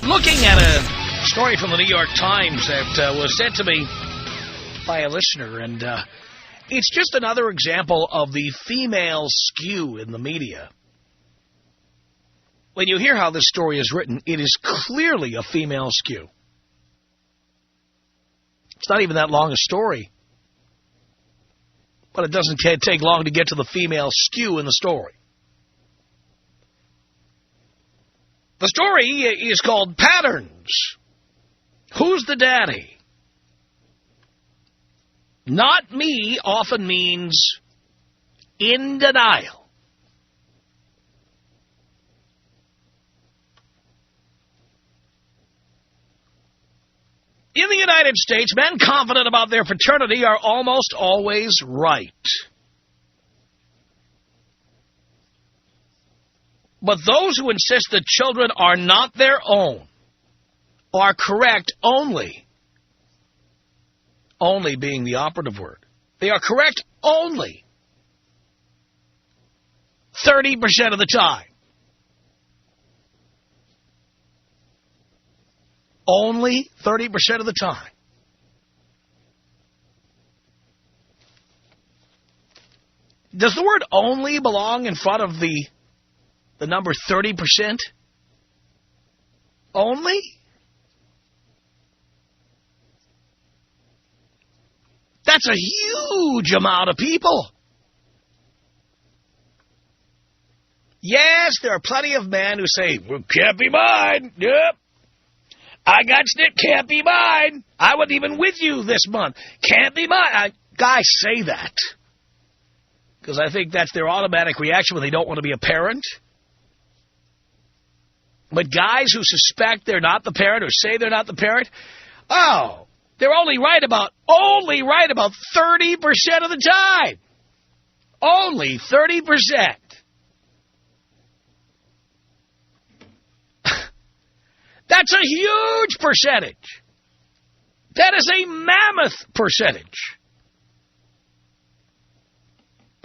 Looking at a story from the New York Times that was sent to me by a listener, and it's just another example of the female skew in the media. When you hear how this story is written, it is clearly a female skew. It's not even that long a story. But it doesn't take long to get to the female skew in the story. The story is called Patterns. Who's the daddy? Not me often means in denial. In the United States, men confident about their paternity are almost always right. But those who insist that children are not their own are correct only being the operative word. They are correct only 30% of the time. Only 30% of the time. Does the word only belong in front of the number 30%? Only? That's a huge amount of people. Yes, there are plenty of men who say, well, can't be mine. Yep. I got snip, can't be mine. I wasn't even with you this month. Can't be mine. Guys say that because I think that's their automatic reaction when they don't want to be a parent. But guys who suspect they're not the parent or say they're not the parent, oh, they're only right about 30% of the time. Only 30%. That's a huge percentage. That is a mammoth percentage.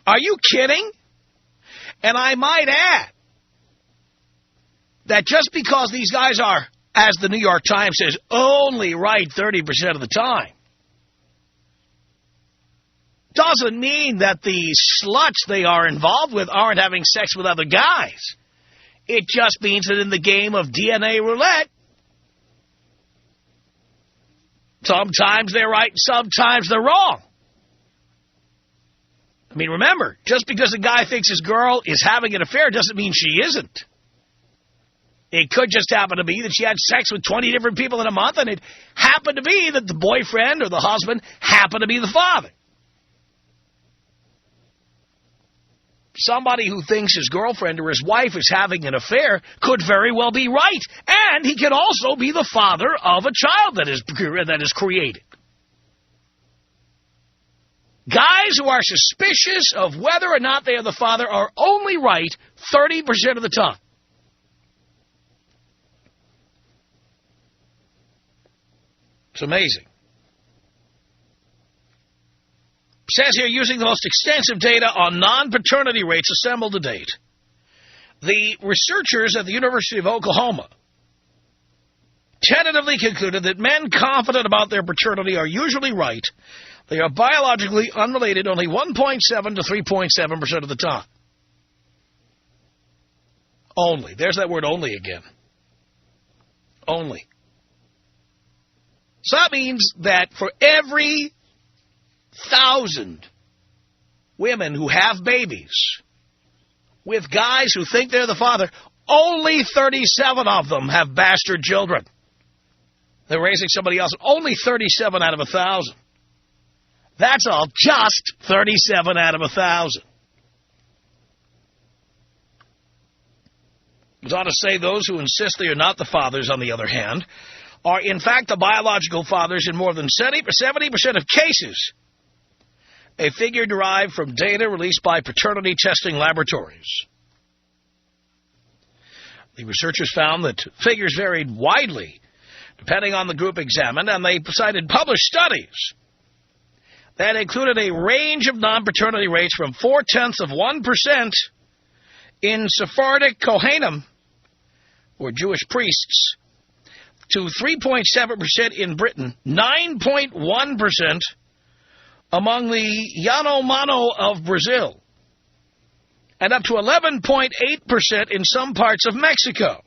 Are you kidding? And I might add that just because these guys are, as the New York Times says, only right 30% of the time, doesn't mean that the sluts they are involved with aren't having sex with other guys. It just means that in the game of DNA roulette, sometimes they're right, sometimes they're wrong. I mean, remember, just because a guy thinks his girl is having an affair doesn't mean she isn't. It could just happen to be that she had sex with 20 different people in a month, and it happened to be that the boyfriend or the husband happened to be the father. Somebody who thinks his girlfriend or his wife is having an affair could very well be right. And he can also be the father of a child that is created. Guys who are suspicious of whether or not they are the father are only right 30% of the time. It's amazing. Says here, using the most extensive data on non-paternity rates assembled to date, the researchers at the University of Oklahoma tentatively concluded that men confident about their paternity are usually right. They are biologically unrelated only 1.7 to 3.7% of the time. Only. There's that word only again. Only. So that means that for every 1,000 women who have babies with guys who think they're the father, only 37 of them have bastard children. They're raising somebody else. Only 37 out of 1,000. That's all just 37 out of 1,000. It ought to say those who insist they are not the fathers, on the other hand, are in fact the biological fathers in more than 70% of cases. A figure derived from data released by paternity testing laboratories. The researchers found that figures varied widely depending on the group examined, and they cited published studies that included a range of non-paternity rates from 0.4% in Sephardic Kohanim, or Jewish priests, to 3.7% in Britain, 9.1% among the Yanomamo of Brazil, and up to 11.8% in some parts of Mexico.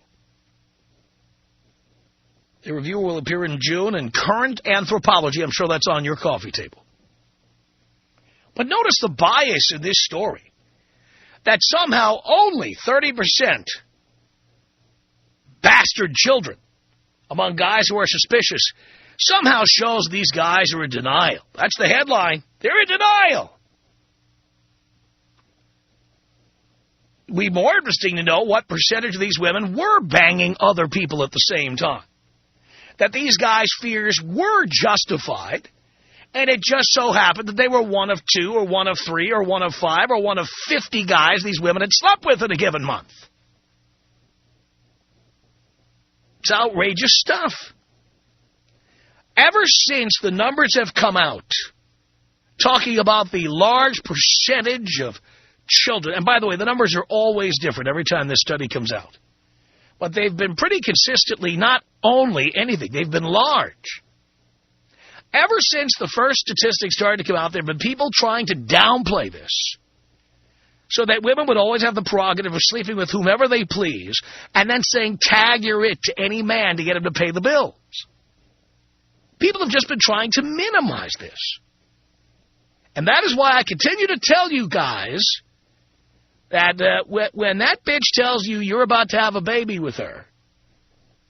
The review will appear in June in Current Anthropology. I'm sure that's on your coffee table. But notice the bias in this story, that somehow only 30% bastard children among guys who are suspicious somehow shows these guys are in denial. That's the headline. They're in denial. It would be more interesting to know what percentage of these women were banging other people at the same time. That these guys' fears were justified, and it just so happened that they were one of 2 or one of 3 or one of 5 or one of 50 guys these women had slept with in a given month. It's outrageous stuff. Ever since the numbers have come out talking about the large percentage of children, and by the way, the numbers are always different every time this study comes out, but they've been pretty consistently not only anything, they've been large. Ever since the first statistics started to come out, there have been people trying to downplay this so that women would always have the prerogative of sleeping with whomever they please and then saying, tag your it to any man to get him to pay the bills. People have just been trying to minimize this. And that is why I continue to tell you guys that when that bitch tells you you're about to have a baby with her,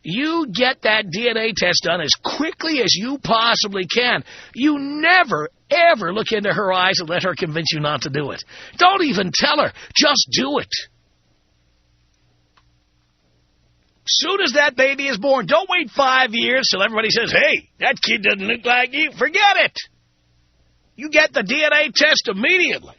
you get that DNA test done as quickly as you possibly can. You never, ever look into her eyes and let her convince you not to do it. Don't even tell her. Just do it. Soon as that baby is born, don't wait 5 years till everybody says, hey, that kid doesn't look like you. Forget it. You get the DNA test immediately.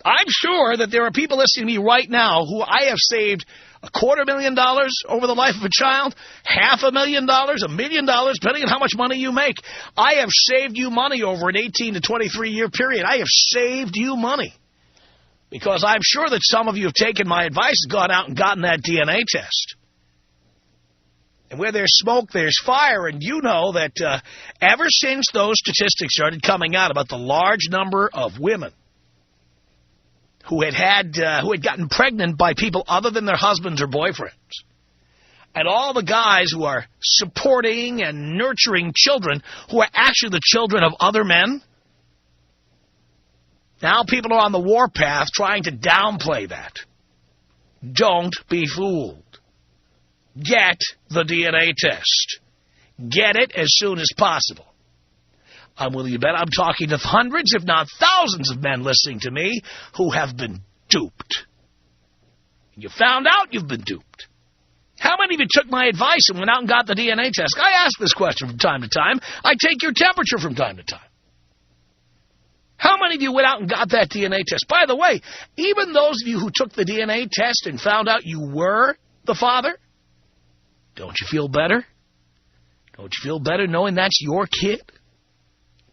I'm sure that there are people listening to me right now who I have saved $250,000 over the life of a child, $500,000, $1 million, depending on how much money you make. I have saved you money over an 18 to 23-year period. I have saved you money because I'm sure that some of you have taken my advice and gone out and gotten that DNA test. And where there's smoke, there's fire. And you know that ever since those statistics started coming out about the large number of women who had gotten pregnant by people other than their husbands or boyfriends, and all the guys who are supporting and nurturing children who are actually the children of other men, now people are on the warpath trying to downplay that. Don't be fooled. Get the DNA test. Get it as soon as possible. I'm willing to bet I'm talking to hundreds, if not thousands of men listening to me who have been duped. You found out you've been duped. How many of you took my advice and went out and got the DNA test? I ask this question from time to time. I take your temperature from time to time. How many of you went out and got that DNA test? By the way, even those of you who took the DNA test and found out you were the father, don't you feel better? Don't you feel better knowing that's your kid?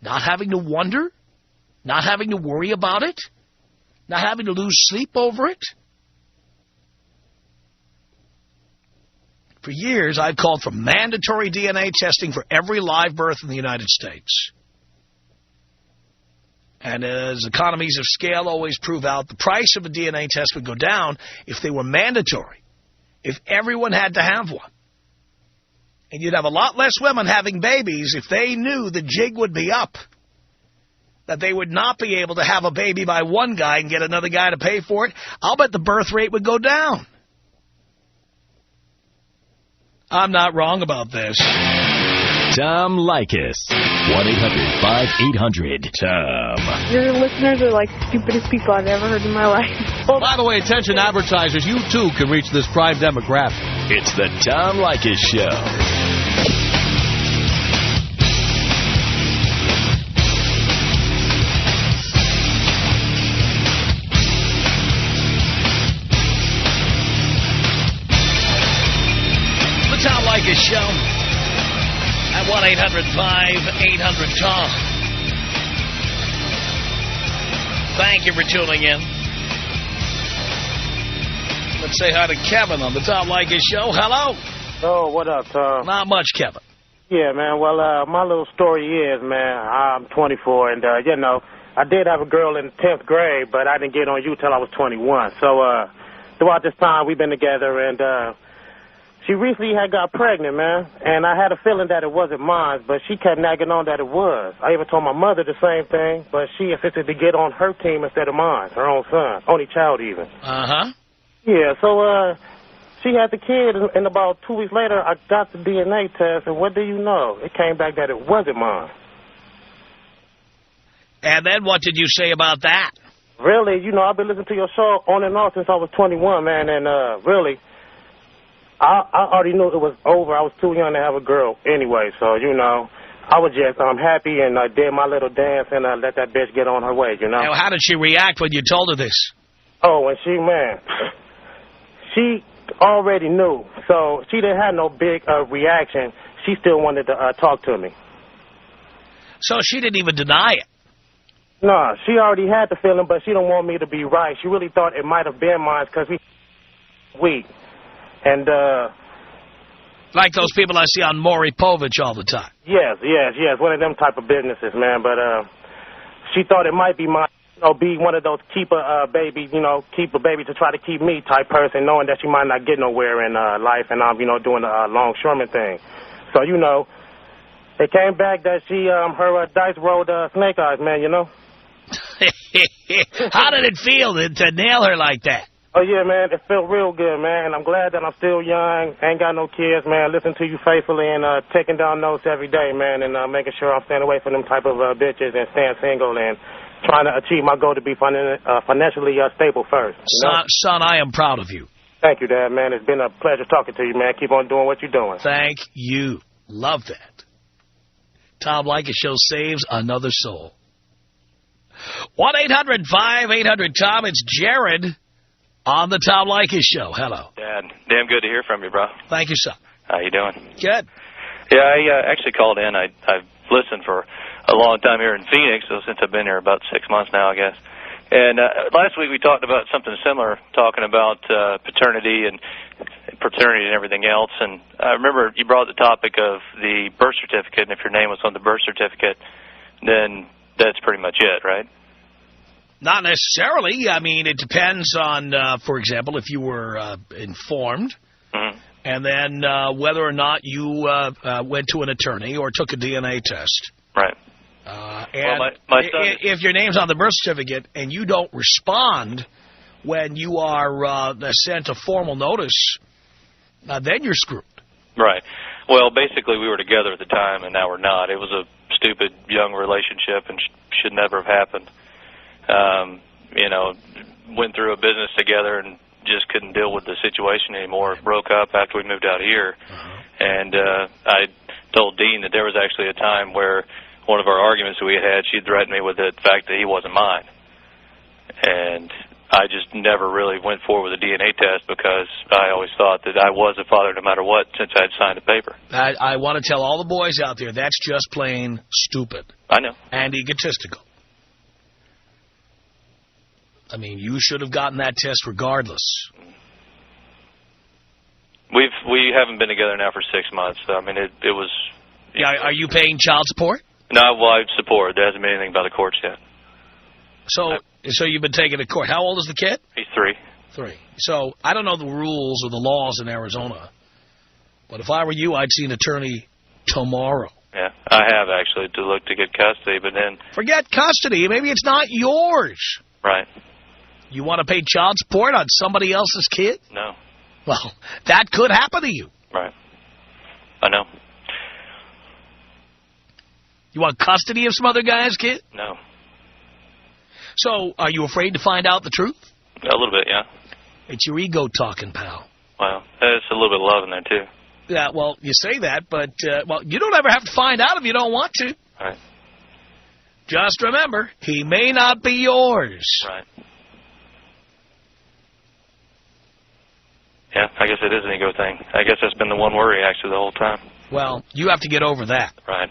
Not having to wonder? Not having to worry about it? Not having to lose sleep over it? For years, I've called for mandatory DNA testing for every live birth in the United States. And as economies of scale always prove out, the price of a DNA test would go down if they were mandatory, if everyone had to have one. And you'd have a lot less women having babies if they knew the jig would be up, that they would not be able to have a baby by one guy and get another guy to pay for it. I'll bet the birth rate would go down. I'm not wrong about this. Tom Leykis. 1-800-5800-TOM. Your listeners are like the stupidest people I've ever heard in my life. Oh, by the way, attention advertisers, you too can reach this prime demographic. It's the Tom Leykis Show. The Tom Leykis Show at 1-800-5800-TOM. Thank you for tuning in. Let's say hi to Kevin on the Tom Leykis Show. Hello. Oh, what up, Tom? Not much, Kevin. Yeah, man. Well, my little story is, man, I'm 24, and, you know, I did have a girl in 10th grade, but I didn't get on you till I was 21. So, throughout this time, we've been together, and, she recently had got pregnant, man, and I had a feeling that it wasn't mine, but she kept nagging on that it was. I even told my mother the same thing, but she insisted to get on her team instead of mine, her own son, only child even. Uh-huh. Yeah, so, she had the kid, and about 2 weeks later, I got the DNA test, and what do you know? It came back that it wasn't mine. And then what did you say about that? Really, you know, I've been listening to your show on and off since I was 21, man, and really, I already knew it was over. I was too young to have a girl anyway, so, you know, I was just happy and did my little dance and let that bitch get on her way, you know. Now, how did she react when you told her this? Oh, and she, man, she already knew, so she didn't have no big reaction. She still wanted to talk to me. So she didn't even deny it? No, she already had the feeling, but she don't want me to be right. She really thought it might have been mine because we weak. And, like those people I see on Maury Povich all the time. Yes, one of them type of businesses, man. But she thought it might be mine, you know, be one of those keep a baby, you know, keep a baby to try to keep me type person, knowing that she might not get nowhere in life, and I'm, you know, doing the longshoreman thing. So, you know, it came back that she, her dice rolled snake eyes, man, you know. How did it feel to nail her like that? Oh, yeah, man, it felt real good, man. I'm glad that I'm still young, ain't got no kids, man. Listen to you faithfully and taking down notes every day, man, and making sure I'm staying away from them type of bitches and staying single and trying to achieve my goal to be financially stable first. Son, I am proud of you. Thank you, Dad, man. It's been a pleasure talking to you, man. Keep on doing what you're doing. Thank you. Love that. Tom Leykis Show saves another soul. 1-800-5800-TOM. It's Jared on the Tom Leykis Show. Hello. Dad, damn good to hear from you, bro. Thank you, son. How you doing? Good. Yeah, I actually called in. I've listened for a long time here in Phoenix, so since I've been here about 6 months now, I guess. And last week we talked about something similar, talking about paternity and everything else. And I remember you brought the topic of the birth certificate, and if your name was on the birth certificate, then that's pretty much it, right? Not necessarily. I mean, it depends on, for example, if you were informed, and then whether or not you went to an attorney or took a DNA test. Right. And well, my son, if your name's on the birth certificate and you don't respond when you are sent a formal notice, then you're screwed. Right. Well, basically, we were together at the time, and now we're not. It was a stupid young relationship and should never have happened. You know, went through a business together and just couldn't deal with the situation anymore. Broke up after we moved out here. And I told Dean that there was actually a time where one of our arguments that we had, she threatened me with the fact that he wasn't mine. And I just never really went forward with a DNA test because I always thought that I was a father no matter what since I had signed a paper. I want to tell all the boys out there, that's just plain stupid. I know. And egotistical. I mean, you should have gotten that test regardless. We haven't been together now for 6 months. So, I mean, it was... Yeah, are you paying child support? No, well, I support. There hasn't been anything about the courts yet. So you've been taken to court. How old is the kid? He's 3. 3. So I don't know the rules or the laws in Arizona, but if I were you, I'd see an attorney tomorrow. Yeah, I have actually to look to get custody, but then... Forget custody. Maybe it's not yours. Right. You want to pay child support on somebody else's kid? No. Well, that could happen to you. Right. I know. You want custody of some other guy's kid? No. So, are you afraid to find out the truth? A little bit, yeah. It's your ego talking, pal. Well, there's a little bit of love in there, too. Yeah, well, you say that, but, well, you don't ever have to find out if you don't want to. Right. Just remember, he may not be yours. Right. Yeah, I guess it is an ego thing. I guess that's been the one worry, actually, the whole time. Well, you have to get over that. Right.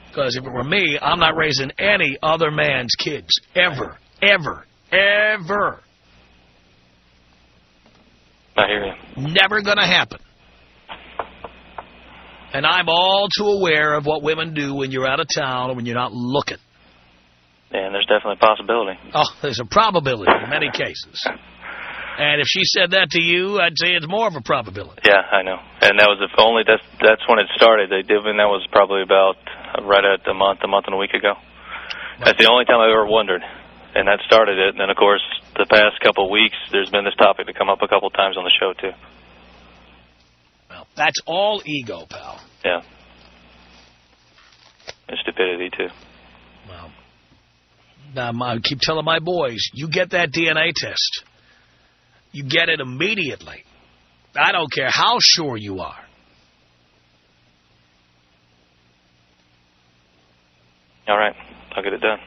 Because if it were me, I'm not raising any other man's kids. Ever. Ever. Ever. I hear you. Never going to happen. And I'm all too aware of what women do when you're out of town or when you're not looking. And there's definitely a possibility. Oh, there's a probability in many cases. And if she said that to you, I'd say it's more of a probability. Yeah, I know. And that was that's when it started. They did, and that was probably about right at a month and a week ago. That's the only time I've ever wondered. And that started it. And then, of course, the past couple of weeks, there's been this topic to come up a couple of times on the show, too. Well, that's all ego, pal. Yeah. And stupidity, too. Well, I keep telling my boys, you get that DNA test. You get it immediately. I don't care how sure you are. All right. I'll get it done.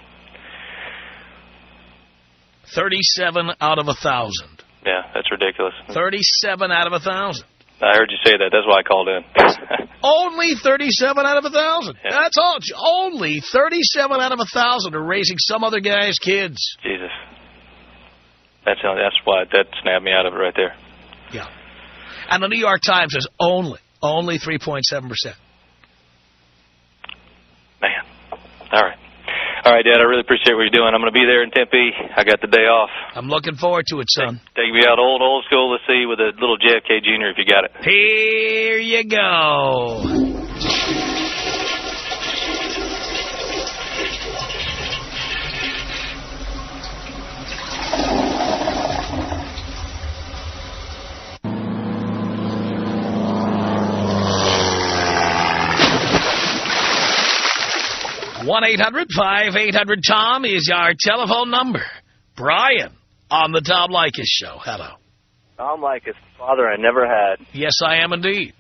37 out of 1,000. Yeah, that's ridiculous. 37 out of 1,000. I heard you say that. That's why I called in. Only 37 out of 1,000. Yeah. That's all. Only 37 out of 1,000 are raising some other guy's kids. Jesus. That's why that snapped me out of it right there. Yeah. And the New York Times says only 3.7%. Man. All right. All right, Dad, I really appreciate what you're doing. I'm going to be there in Tempe. I got the day off. I'm looking forward to it, son. Take me out old school. Let's see with a little JFK Jr. if you got it. Here you go. One 800-5800-TOM is our telephone number. Brian on the Tom Leykis Show. Hello. Tom Leykis, father I never had. Yes, I am indeed.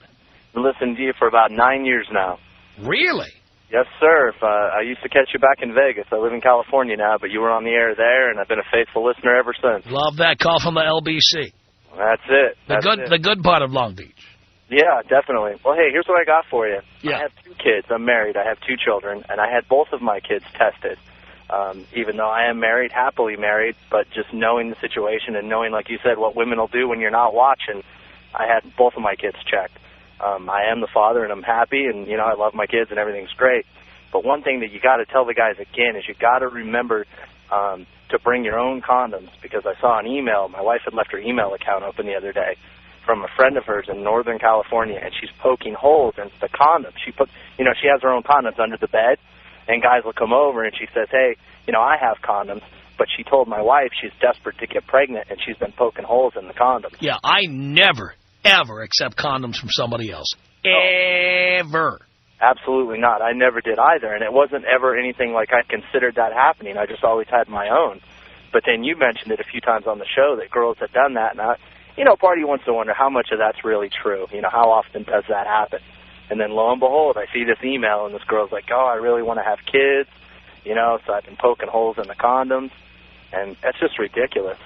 Been listening to you for about 9 years now. Really? Yes, sir. I used to catch you back in Vegas. I live in California now, but you were on the air there, and I've been a faithful listener ever since. Love that call from the LBC. That's it. The good part of Long Beach. Yeah, definitely. Well, hey, here's what I got for you. Yeah. I have 2 kids. I'm married. I have 2 children, and I had both of my kids tested. Even though I am married, happily married, but just knowing the situation and knowing, like you said, what women will do when you're not watching, I had both of my kids checked. I am the father, and I'm happy, and, you know, I love my kids, and everything's great. But one thing that you got to tell the guys again is you got to remember to bring your own condoms, because I saw an email. My wife had left her email account open the other day from a friend of hers in Northern California, and she's poking holes in the condoms. She has her own condoms under the bed, and guys will come over, and she says, hey, you know, I have condoms, but she told my wife she's desperate to get pregnant, and she's been poking holes in the condoms. Yeah, I never, ever accept condoms from somebody else. Ever. Absolutely not. I never did either, and it wasn't ever anything like I considered that happening. I just always had my own. But then you mentioned it a few times on the show that girls had done that, and part of you wants to wonder how much of that's really true. You know, how often does that happen? And then lo and behold, I see this email, and this girl's like, oh, I really want to have kids, you know, so I've been poking holes in the condoms, and that's just ridiculous.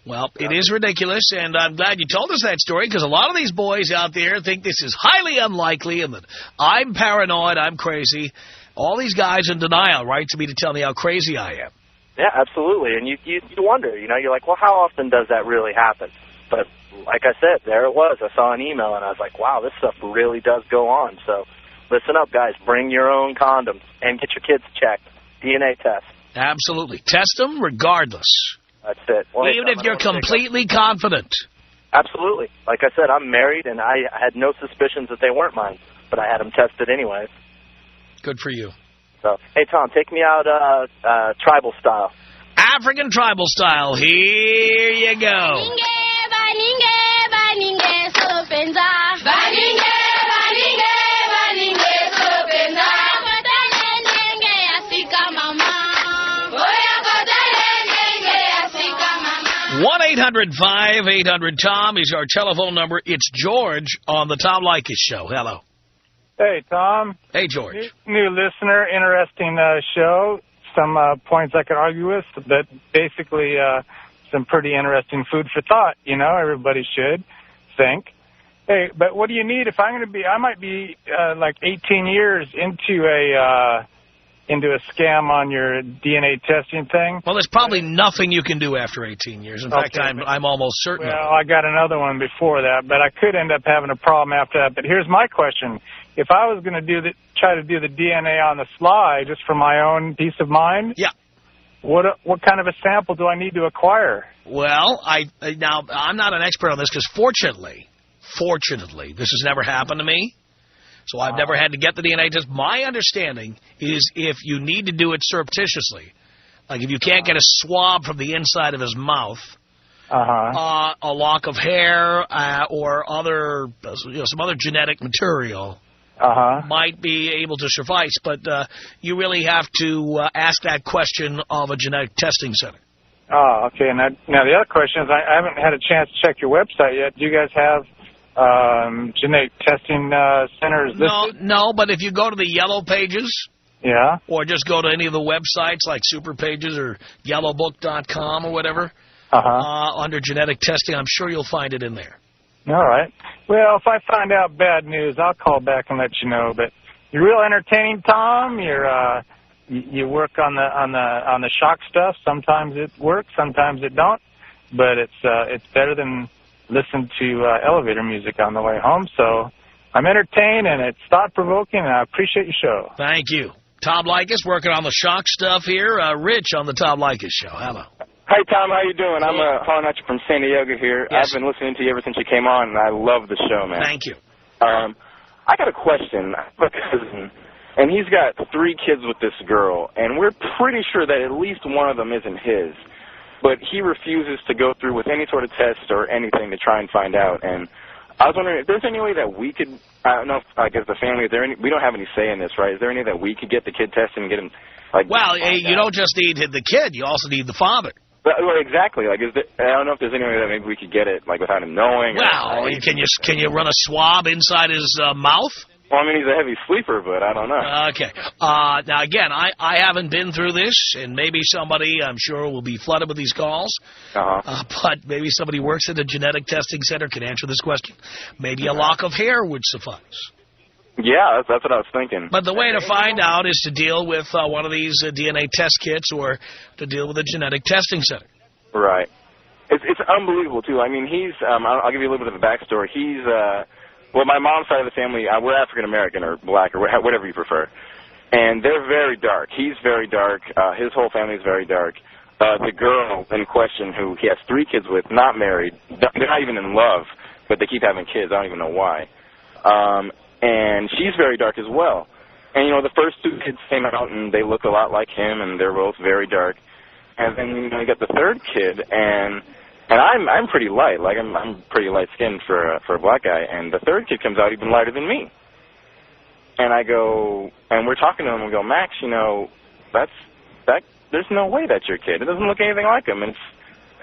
Well, it is ridiculous, and I'm glad you told us that story, because a lot of these boys out there think this is highly unlikely, and that I'm paranoid, I'm crazy. All these guys in denial write to me to tell me how crazy I am. Yeah, absolutely. And you wonder, you know, you're like, well, how often does that really happen? But like I said, there it was. I saw an email, and I was like, wow, this stuff really does go on. So listen up, guys. Bring your own condoms and get your kids checked. DNA test. Absolutely. Test them regardless. That's it. Well, even if you're completely confident. Absolutely. Like I said, I'm married, and I had no suspicions that they weren't mine, but I had them tested anyways. Good for you. So, hey, Tom, take me out tribal style. African tribal style. Here you go. One 800-5800-TOM is our telephone number. It's George on the Tom Leykis Show. Hello. Hey, Tom. Hey, George. New listener, interesting show. Some points I could argue with, but basically some pretty interesting food for thought. You know, everybody should think. Hey, but what do you need if I'm going to be, I might be like 18 years into into a scam on your DNA testing thing. Well, there's probably nothing you can do after 18 years. In fact, I'm almost certain. Well, I got another one before that, but I could end up having a problem after that. But here's my question. If I was going to try to do the DNA on the sly just for my own peace of mind, yeah, what kind of a sample do I need to acquire? Well, now, I'm not an expert on this because fortunately, this has never happened to me. So I've never had to get the DNA test. My understanding is if you need to do it surreptitiously, like if you can't get a swab from the inside of his mouth, a lock of hair or other, some other genetic material might be able to suffice. But you really have to ask that question of a genetic testing center. Oh, okay. Now the other question is I haven't had a chance to check your website yet. Do you guys have genetic testing centers? No, but if you go to the Yellow Pages, or just go to any of the websites like Super Pages or yellowbook.com or whatever, under genetic testing, I'm sure you'll find it in there. All right. Well, if I find out bad news, I'll call back and let you know. But you're real entertaining, Tom. You work on the shock stuff. Sometimes it works, sometimes it don't. But it's better than listen to elevator music on the way home. So I'm entertained, and it's thought-provoking, and I appreciate your show. Thank you. Tom Leykis working on the shock stuff here. Rich on the Tom Leykis Show. Hello. Hi, Tom. How you doing? I'm calling at you from San Diego here. Yes. I've been listening to you ever since you came on, and I love the show, man. Thank you. I got a question. I have a cousin, and he's got 3 kids with this girl, and we're pretty sure that at least one of them isn't his. But he refuses to go through with any sort of test or anything to try and find out. And I was wondering if there's any way that we could, I don't know, I guess the family, we don't have any say in this, right? Is there any way that we could get the kid tested and get him, like... Well, you don't just need the kid, you also need the father. Well, exactly. Like, I don't know if there's any way that maybe we could get it, like, without him knowing. Well, can you run a swab inside his mouth? Well, I mean, he's a heavy sleeper, but I don't know. Okay. Now, again, I haven't been through this, and maybe somebody, I'm sure, will be flooded with these calls. But maybe somebody works at a genetic testing center can answer this question. Maybe a lock of hair would suffice. Yeah, that's what I was thinking. But the way to find out is to deal with one of these DNA test kits or to deal with a genetic testing center. Right. It's unbelievable, too. I mean, he's, I'll give you a little bit of a backstory. He's, well, my mom's side of the family, we're African-American or black or whatever you prefer. And they're very dark. He's very dark. His whole family's very dark. The girl in question who he has 3 kids with, not married, they're not even in love, but they keep having kids. I don't even know why. And she's very dark as well. And, the first 2 kids came out, and they look a lot like him, and they're both very dark. And then, you got the 3rd kid, and I'm pretty light. Like, I'm pretty light-skinned for a black guy. And the 3rd kid comes out even lighter than me. And I go, and we're talking to him, and we go, Max, there's no way that's your kid. It doesn't look anything like him. It's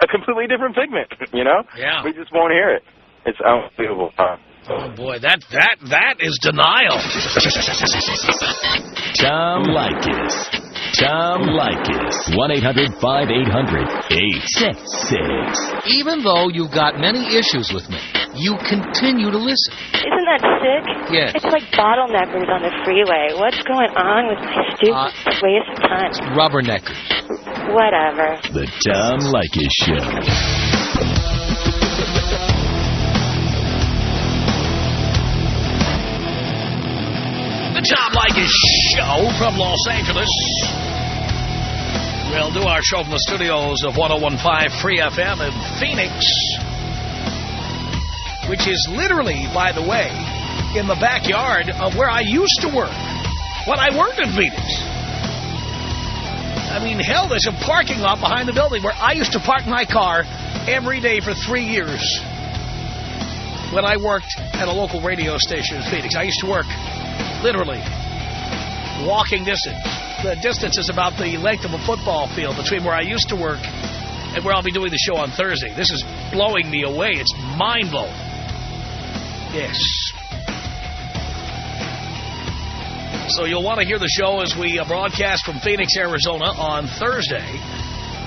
a completely different pigment, Yeah. We just won't hear it. It's unbelievable. Oh, boy, that is denial. Tom Leykis. Tom Leykis. 1-800-5800-866. Even though you've got many issues with me, you continue to listen. Isn't that sick? Yes. It's like bottleneckers on the freeway. What's going on with my stupid waste of time? Rubberneckers. Whatever. The Tom Leykis Show. Tom Leykis Show from Los Angeles. We'll do our show from the studios of 101.5 Free FM in Phoenix, which is literally, by the way, in the backyard of where I used to work when I worked in Phoenix. I mean, hell, there's a parking lot behind the building where I used to park my car every day for 3 years when I worked at a local radio station in Phoenix. I used to work literally walking distance. The distance is about the length of a football field between where I used to work and where I'll be doing the show on Thursday. This is blowing me away. It's mind-blowing. Yes. So you'll want to hear the show as we broadcast from Phoenix, Arizona on Thursday.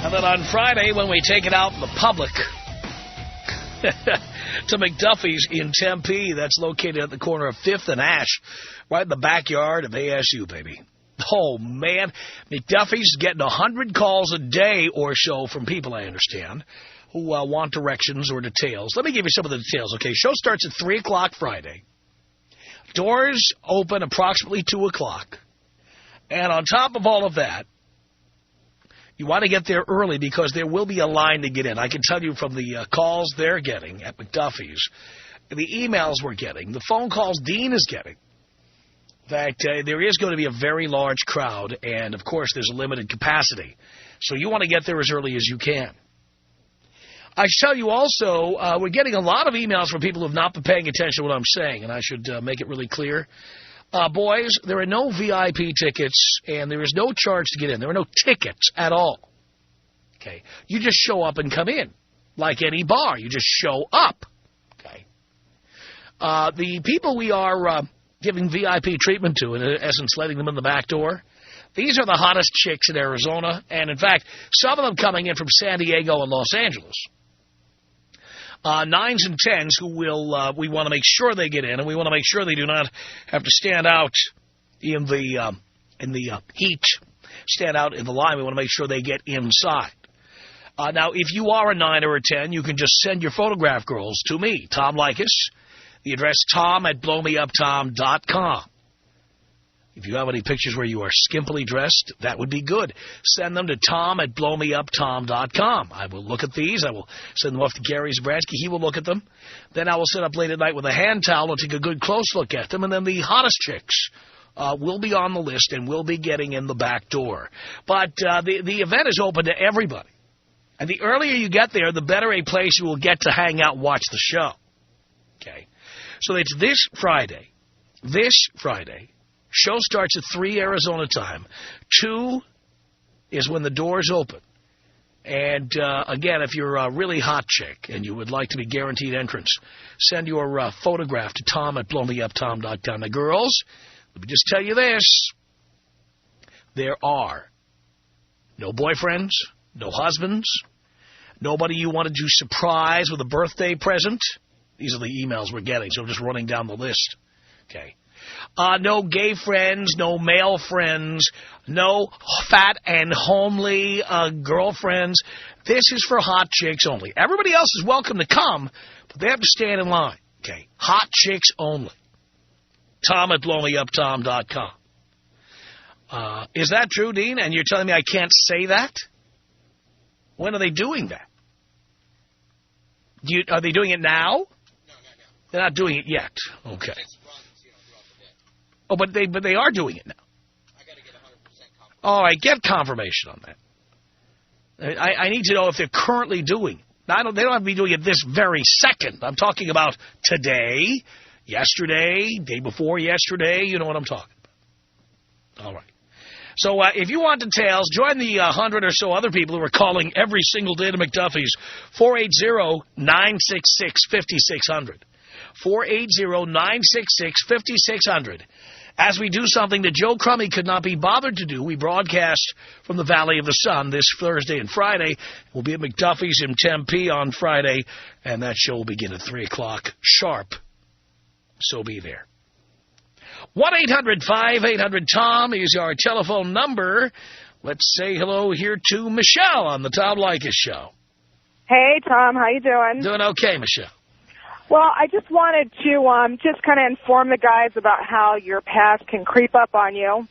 And then on Friday when we take it out in the public to McDuffie's in Tempe. That's located at the corner of 5th and Ash, right in the backyard of ASU, baby. Oh, man. McDuffie's getting 100 calls a day or so from people, I understand, who want directions or details. Let me give you some of the details, okay? Show starts at 3 o'clock Friday. Doors open approximately 2 o'clock. And on top of all of that, you want to get there early because there will be a line to get in. I can tell you from the calls they're getting at McDuffie's, the emails we're getting, the phone calls Dean is getting, that there is going to be a very large crowd, and, of course, there's a limited capacity. So you want to get there as early as you can. I tell you also, we're getting a lot of emails from people who have not been paying attention to what I'm saying, and I should make it really clear. Boys, there are no VIP tickets, and there is no charge to get in. There are no tickets at all. Okay, you just show up and come in, like any bar. You just show up. Okay. The people we are giving VIP treatment to, in essence, letting them in the back door, these are the hottest chicks in Arizona, and in fact, some of them coming in from San Diego and Los Angeles. 9s and 10s who will, we want to make sure they get in, and we want to make sure they do not have to stand out in the heat, stand out in the line. We want to make sure they get inside. Now, if you are a 9 or a 10, you can just send your photograph girls to me, Tom Leykis. The address, tom@blowmeuptom.com. If you have any pictures where you are skimpily dressed, that would be good. Send them to tom@blowmeuptom.com. I will look at these. I will send them off to Gary Zabransky. He will look at them. Then I will sit up late at night with a hand towel and take a good close look at them. And then the hottest chicks will be on the list and will be getting in the back door. But the event is open to everybody. And the earlier you get there, the better a place you will get to hang out and watch the show. Okay. So it's this Friday. This Friday. Show starts at 3 Arizona time. 2 is when the doors open. And, again, if you're a really hot chick and you would like to be guaranteed entrance, send your photograph to tom@blowmeuptom.com. Now, girls, let me just tell you this. There are no boyfriends, no husbands, nobody you wanted to surprise with a birthday present. These are the emails we're getting, so I'm just running down the list. Okay. No gay friends, no male friends, no fat and homely girlfriends. This is for hot chicks only. Everybody else is welcome to come, but they have to stand in line. Okay, hot chicks only. tom@blowmeuptom.com. Is that true, Dean? And you're telling me I can't say that? When are they doing that? Are they doing it now? No, not now. They're not doing it yet. Okay. Oh, but they are doing it now. I got to get 100% confirmation. Oh, I get confirmation on that. I need to know if they're currently doing it. Now, they don't have to be doing it this very second. I'm talking about today, yesterday, day before yesterday. You know what I'm talking about. All right. So if you want details, join the 100 or so other people who are calling every single day to McDuffie's. 480-966-5600. 480-966-5600. As we do something that Joe Crummy could not be bothered to do, we broadcast from the Valley of the Sun this Thursday and Friday. We'll be at McDuffie's in Tempe on Friday, and that show will begin at 3 o'clock sharp. So be there. 1-800-5800-TOM is our telephone number. Let's say hello here to Michelle on the Tom Leykis Show. Hey, Tom. How you doing? Doing okay, Michelle. Well, I just wanted to just kind of inform the guys about how your past can creep up on you.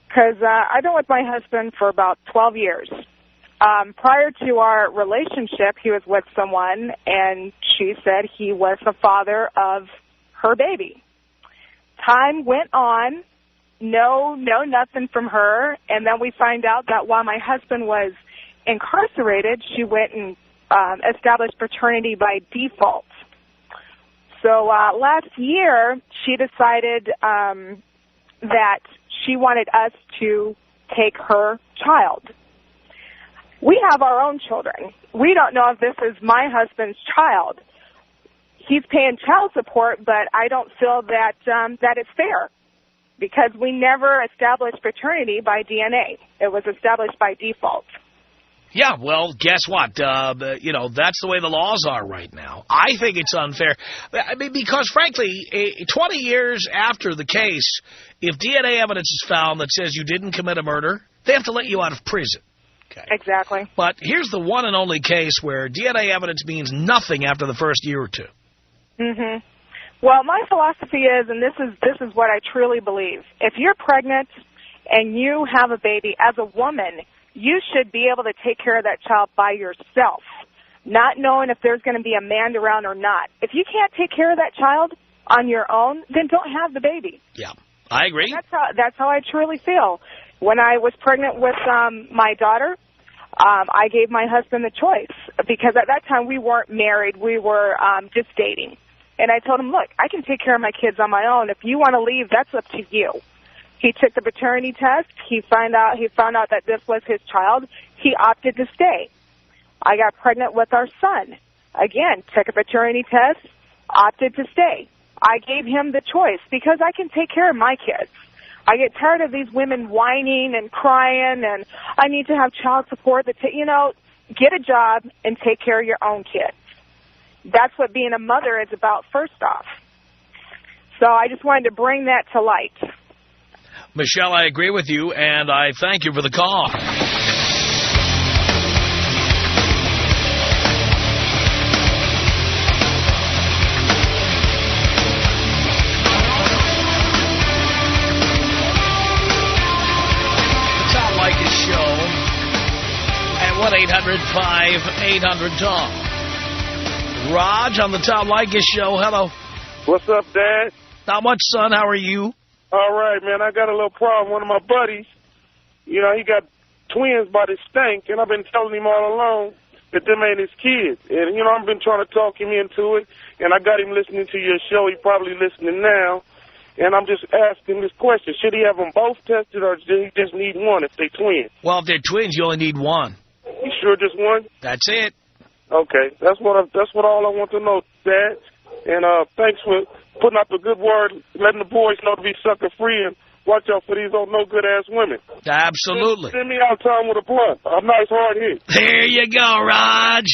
Because I've been with my husband for about 12 years. Prior to our relationship, he was with someone, and she said he was the father of her baby. Time went on, no nothing from her, and then we find out that while my husband was incarcerated, she went and established paternity by default. So last year, she decided that she wanted us to take her child. We have our own children. We don't know if this is my husband's child. He's paying child support, but I don't feel that that it's fair because we never established paternity by DNA. It was established by default. Yeah, well, guess what? You know, that's the way the laws are right now. I think it's unfair. I mean, because, frankly, 20 years after the case, if DNA evidence is found that says you didn't commit a murder, they have to let you out of prison. Okay. Exactly. But here's the one and only case where DNA evidence means nothing after the first year or two. Mm-hmm. Well, my philosophy is, and this is what I truly believe, if you're pregnant and you have a baby, as a woman, you should be able to take care of that child by yourself, not knowing if there's going to be a man around or not. If you can't take care of that child on your own, then don't have the baby. Yeah, I agree. That's how I truly feel. When I was pregnant with my daughter, I gave my husband the choice, because at that time we weren't married. We were just dating. And I told him, look, I can take care of my kids on my own. If you want to leave, that's up to you. He took the paternity test. He found out that this was his child. He opted to stay. I got pregnant with our son. Again, took a paternity test, opted to stay. I gave him the choice because I can take care of my kids. I get tired of these women whining and crying, and I need to have child support. Get a job and take care of your own kids. That's what being a mother is about, first off. So I just wanted to bring that to light. Michelle, I agree with you, and I thank you for the call. The Tom Leykis Show at 1-800-5800-TOM. Raj on the Tom Leykis Show. Hello. What's up, Dad? Not much, son. How are you? All right, man. I got a little problem. One of my buddies, he got twins by the stank, and I've been telling him all along that them ain't his kids. And, I've been trying to talk him into it, and I got him listening to your show. He's probably listening now. And I'm just asking this question. Should he have them both tested, or does he just need one if they twins? Well, if they're twins, you only need one. You sure just one? That's it. Okay. That's what all I want to know, Dad. And thanks for putting out the good word, letting the boys know to be sucker-free, and watch out for these old no-good-ass women. Absolutely. Send me out time with a blunt. A nice hard hit. There you go, Raj.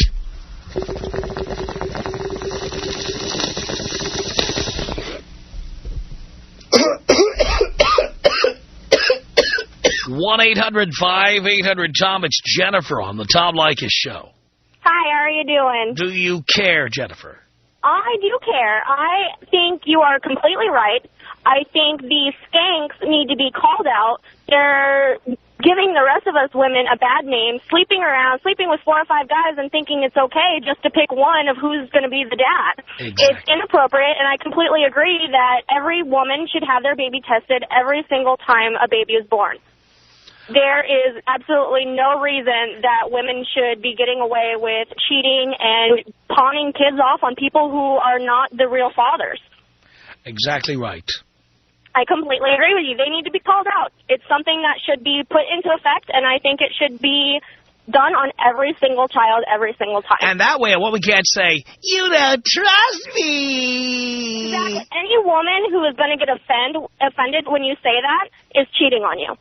One 800-5800-TOM. It's Jennifer on the Tom Leykis Show. Hi, how are you doing? Do you care, Jennifer? I do care. I think you are completely right. I think these skanks need to be called out. They're giving the rest of us women a bad name, sleeping with 4 or 5 guys and thinking it's okay just to pick one of who's going to be the dad. Exactly. It's inappropriate, and I completely agree that every woman should have their baby tested every single time a baby is born. There is absolutely no reason that women should be getting away with cheating and pawning kids off on people who are not the real fathers. Exactly right. I completely agree with you. They need to be called out. It's something that should be put into effect, and I think it should be done on every single child every single time. And that way, what we can't say, you don't trust me. Exactly. Any woman who is going to get offended when you say that is cheating on you.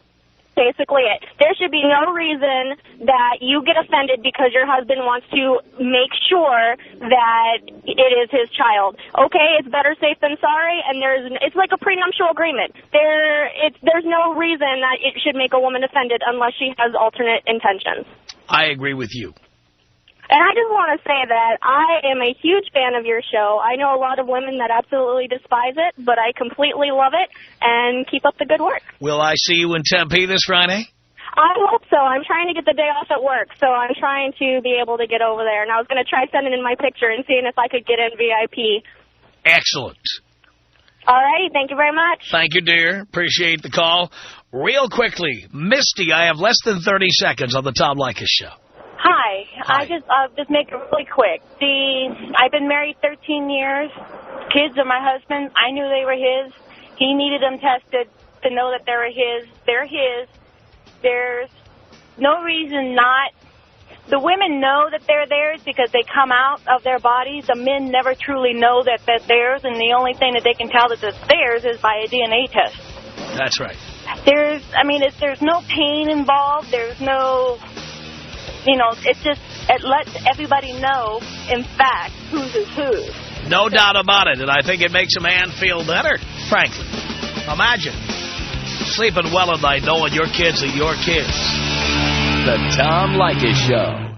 Basically it. There should be no reason that you get offended because your husband wants to make sure that it is his child. Okay, it's better safe than sorry, and it's like a prenuptial agreement. There's no reason that it should make a woman offended unless she has alternate intentions. I agree with you. And I just want to say that I am a huge fan of your show. I know a lot of women that absolutely despise it, but I completely love it, and keep up the good work. Will I see you in Tempe this Friday? I hope so. I'm trying to get the day off at work, so I'm trying to be able to get over there. And I was going to try sending in my picture and seeing if I could get in VIP. Excellent. All right. Thank you very much. Thank you, dear. Appreciate the call. Real quickly, Misty, I have less than 30 seconds on the Tom Leykis Show. Hi. I just make it really quick. I've been married 13 years. Kids are my husband's. I knew they were his. He needed them tested to know that they were his. They're his. There's no reason not. The women know that they're theirs because they come out of their bodies. The men never truly know that they're theirs, and the only thing that they can tell that it's theirs is by a DNA test. That's right. There's no pain involved. There's no you know, it lets everybody know, in fact, whose is whose. No doubt about it, and I think it makes a man feel better, frankly. Imagine sleeping well at night knowing your kids are your kids. The Tom Leykis Show.